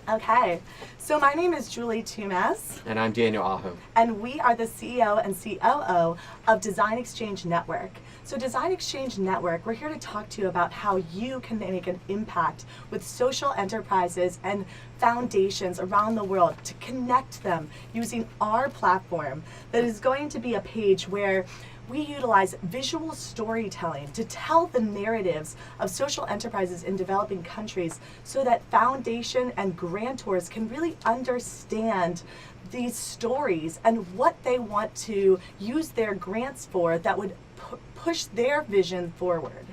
Okay, so my name is Julie Tumes, And I'm Daniel Aho. and we are the CEO and COO of Design Exchange Network. So, Design Exchange Network, we're here to talk to you about how you can make an impact with social enterprises and foundations around the world to connect them using our platform that is going to be a page where we utilize visual storytelling to tell the narratives of social enterprises in developing countries so that foundation and grantors can really understand these stories and what they want to use their grants for that would push their vision forward.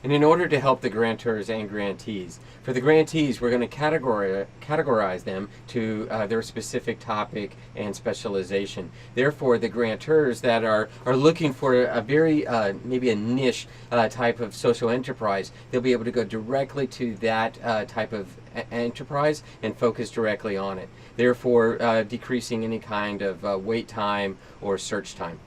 And in order to help the grantors and grantees, for the grantees, we're going to categorize them to their specific topic and specialization. Therefore, the grantors that are looking for a very, maybe a niche type of social enterprise, they'll be able to go directly to that type of enterprise and focus directly on it. Therefore, decreasing any kind of wait time or search time.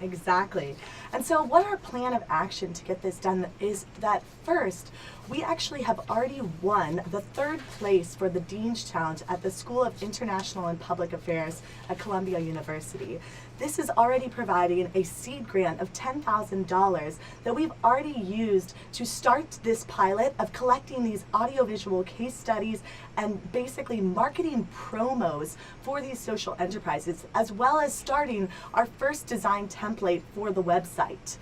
Exactly. And so what our plan of action to get this done is that first, we actually have already won the third place for the Dean's Challenge at the School of International and Public Affairs at Columbia University. This is already providing a seed grant of $10,000 that we've already used to start this pilot of collecting these audiovisual case studies and basically marketing promos for these social enterprises, as well as starting our first design template for the website.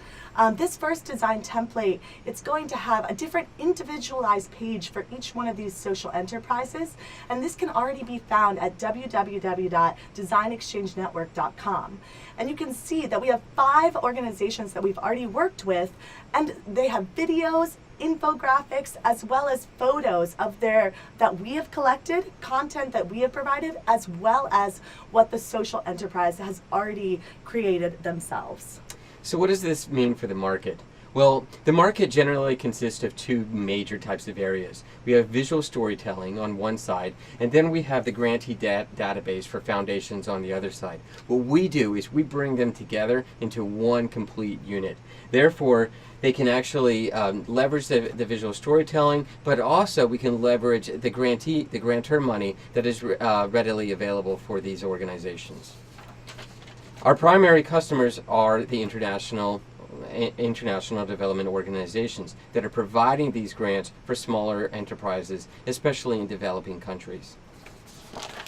This first design template, it's going to have a different individualized page for each one of these social enterprises, and this can already be found at www.designexchangenetwork.com. And you can see that we have 5 organizations that we've already worked with, and they have videos, infographics, as well as photos of that we have collected, content that we have provided, as well as what the social enterprise has already created themselves. So what does this mean for the market? Well, the market generally consists of 2 major types of areas. We have visual storytelling on one side, and then we have the grantee database for foundations on the other side. What we do is we bring them together into one complete unit. Therefore, they can actually leverage the visual storytelling, but also we can leverage the grantor money that is readily available for these organizations. Our primary customers are the international development organizations that are providing these grants for smaller enterprises, especially in developing countries.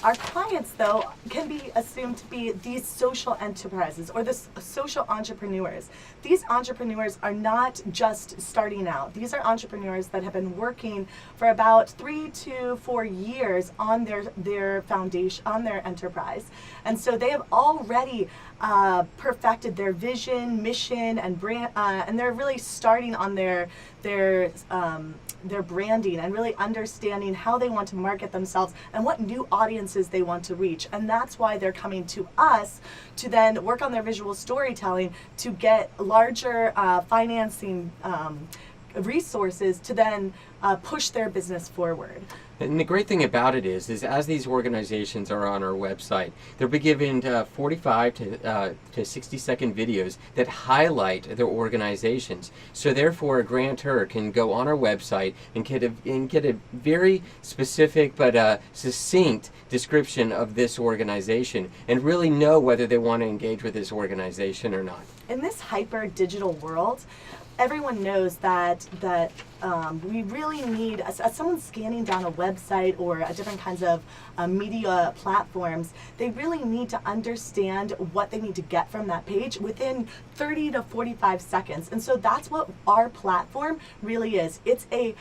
Our clients, though, can be assumed to be these social enterprises or the social entrepreneurs. These entrepreneurs are not just starting out. These are entrepreneurs that have been working for about 3 to 4 years on their foundation, on their enterprise. And so they have already perfected their vision, mission, and brand, and they're really starting on their branding and really understanding how they want to market themselves and what new audiences they want to reach. And that's why they're coming to us to then work on their visual storytelling to get larger financing resources to then push their business forward. And the great thing about it is as these organizations are on our website, they'll be given 45 to 60-second videos that highlight their organizations. So therefore, a grantor can go on our website and get a very specific but succinct description of this organization and really know whether they want to engage with this organization or not. In this hyper digital world, everyone knows that we really need, as someone scanning down a website or different kinds of media platforms, they really need to understand what they need to get from that page within 30 to 45 seconds. And so that's what our platform really is. It's a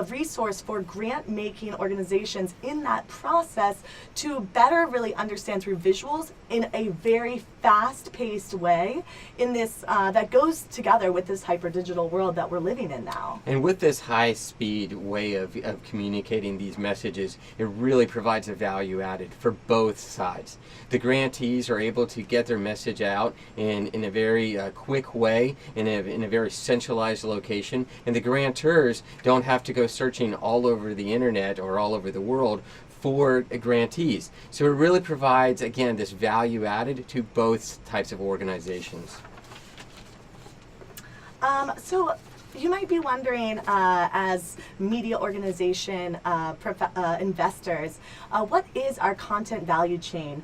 resource for grant-making organizations in that process to better really understand through visuals in a very fast-paced way in this that goes together with this hyper-digital world that we're living in now. And with this high-speed way of communicating these messages, it really provides a value added for both sides. The grantees are able to get their message out in a very quick way, in a very centralized location, and the grantors don't have to go searching all over the internet or all over the world for grantees. So it really provides, again, this value added to both types of organizations. So you might be wondering, as media organization investors, what is our content value chain?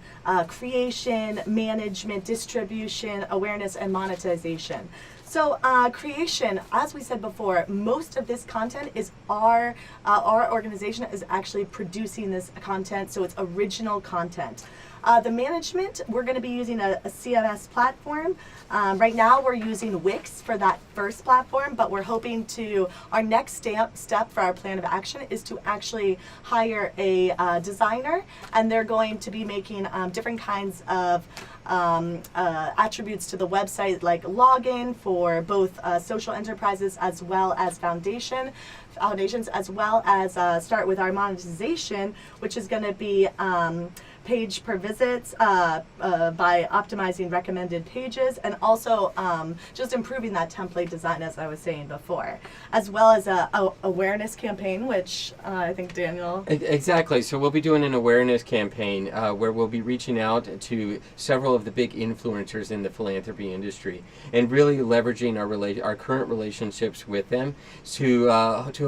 Creation, management, distribution, awareness, and monetization. So creation, as we said before, most of this content is our organization is actually producing this content, so it's original content. The management, we're going to be using a CMS platform. Right now we're using Wix for that first platform, but we're hoping to, our next step for our plan of action is to actually hire a designer, and they're going to be making different kinds of attributes to the website, like login for both social enterprises as well as foundations, as well as start with our monetization, which is going to be page per visits by optimizing recommended pages, and also just improving that template design, as I was saying before, as well as a awareness campaign, which I think Daniel. Exactly. So we'll be doing an awareness campaign where we'll be reaching out to several of the big influencers in the philanthropy industry and really leveraging our current relationships with them to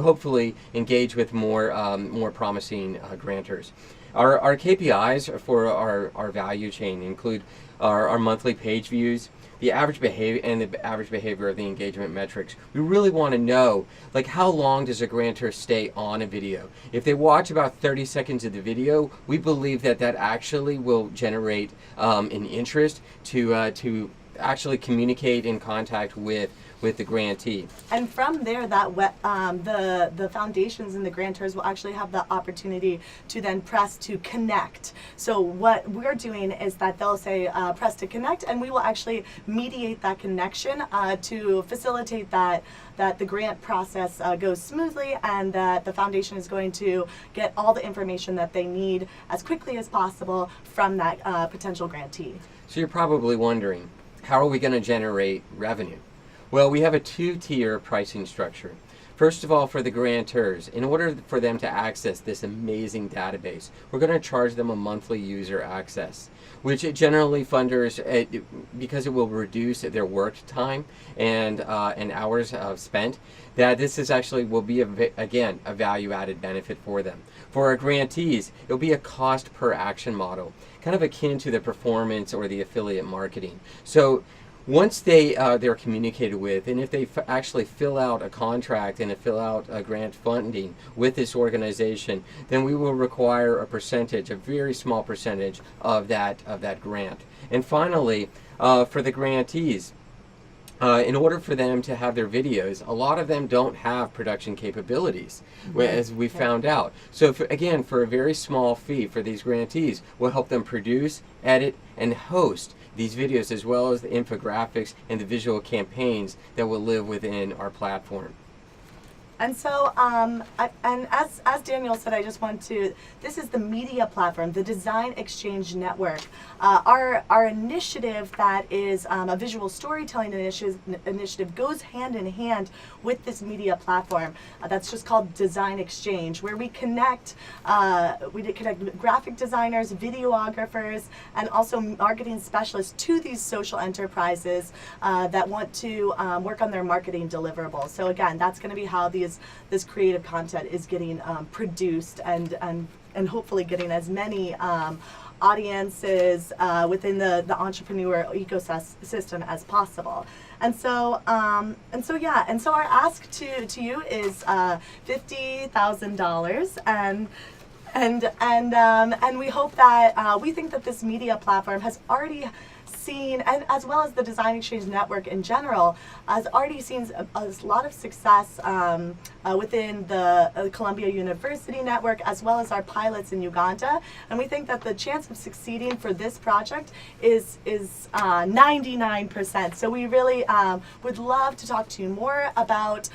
hopefully engage with more promising grantors. Our KPIs for our value chain include our monthly page views, the average behavior, and the average behavior of the engagement metrics. We really want to know, like, how long does a grantor stay on a video? If they watch about 30 seconds of the video, we believe that actually will generate an interest to actually communicate in contact with the grantee. And from there, that the foundations and the grantors will actually have the opportunity to then press to connect. So what we're doing is that they'll say press to connect, and we will actually mediate that connection to facilitate that the grant process goes smoothly, and that the foundation is going to get all the information that they need as quickly as possible from that potential grantee. So you're probably wondering, how are we going to generate revenue? Well, we have a two-tier pricing structure. First of all, for the grantors, in order for them to access this amazing database, we're going to charge them a monthly user access, which generally funders, because it will reduce their work time and hours spent, that this is actually will be, again, a value-added benefit for them. For our grantees, it'll be a cost per action model, kind of akin to the performance or the affiliate marketing. So once they're communicated with, and if they actually fill out a contract and fill out a grant funding with this organization, then we will require a percentage, a very small percentage of that grant. And finally, for the grantees, in order for them to have their videos, a lot of them don't have production capabilities, as we found out. So again, for a very small fee for these grantees, we'll help them produce, edit, and host these videos, as well as the infographics and the visual campaigns that will live within our platform. And so, and as Daniel said, I just want to, this is the media platform, the Design Exchange Network. Our initiative that is a visual storytelling initiative goes hand in hand with this media platform. That's just called Design Exchange, where we connect graphic designers, videographers, and also marketing specialists to these social enterprises that want to work on their marketing deliverables. So again, that's going to be how this creative content is getting produced and hopefully getting as many audiences within the entrepreneur ecosystem as possible. And so our ask to you is $50,000, and we hope that we think that this media platform has already seen, and as well as the Design Exchange Network in general, has already seen a lot of success within the Columbia University Network, as well as our pilots in Uganda. And we think that the chance of succeeding for this project is 99%. So we really would love to talk to you more about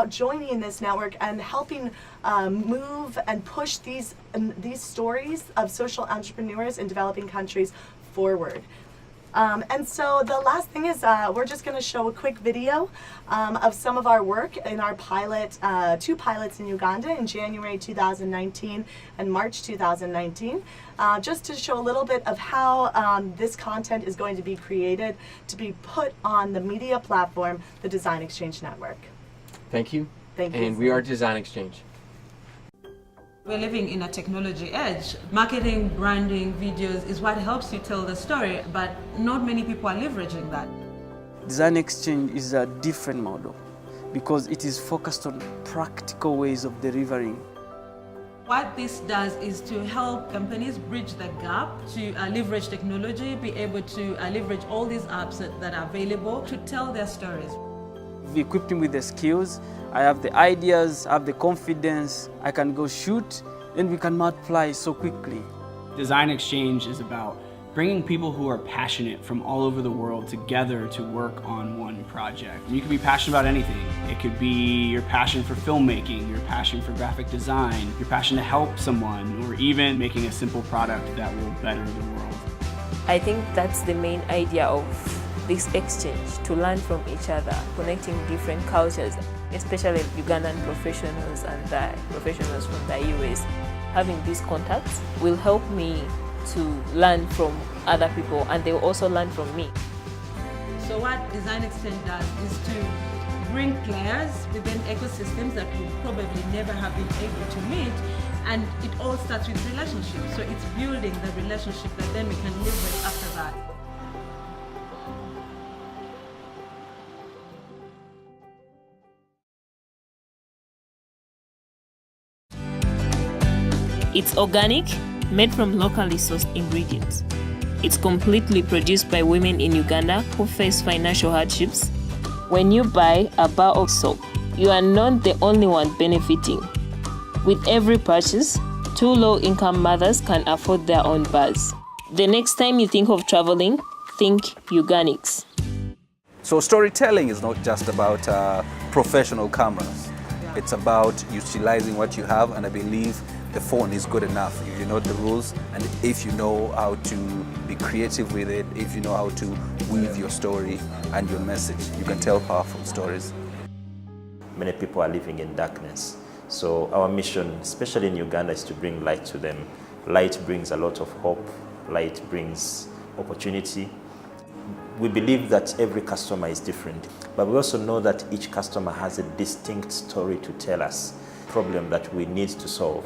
joining this network and helping move and push these stories of social entrepreneurs in developing countries forward. And so the last thing is we're just going to show a quick video of some of our work in our pilot, 2 pilots in Uganda in January 2019 and March 2019, just to show a little bit of how this content is going to be created to be put on the media platform, the Design Exchange Network. Thank you. Thank you. And we are Design Exchange. We're living in a technology age. Marketing, branding, videos is what helps you tell the story, but not many people are leveraging that. Design Exchange is a different model because it is focused on practical ways of delivering. What this does is to help companies bridge the gap to leverage technology, be able to leverage all these apps that are available to tell their stories. We equipped him with the skills. I have the ideas, I have the confidence, I can go shoot, and we can multiply so quickly. Design Exchange is about bringing people who are passionate from all over the world together to work on one project. You can be passionate about anything. It could be your passion for filmmaking, your passion for graphic design, your passion to help someone, or even making a simple product that will better the world. I think that's the main idea of this exchange, to learn from each other, connecting different cultures, especially Ugandan professionals and the professionals from the US. Having these contacts will help me to learn from other people, and they will also learn from me. So what Design Exchange does is to bring players within ecosystems that would probably never have been able to meet, and it all starts with relationships. So it's building the relationship that then we can leverage after that. It's organic, made from locally sourced ingredients. It's completely produced by women in Uganda who face financial hardships. When you buy a bar of soap, you are not the only one benefiting. With every purchase, 2 low-income mothers can afford their own bars. The next time you think of traveling, think Uganics. So storytelling is not just about professional cameras. It's about utilizing what you have, and I believe the phone is good enough if you know the rules, and if you know how to be creative with it, if you know how to weave your story and your message, you can tell powerful stories. Many people are living in darkness. So our mission, especially in Uganda, is to bring light to them. Light brings a lot of hope. Light brings opportunity. We believe that every customer is different, but we also know that each customer has a distinct story to tell us, problem that we need to solve.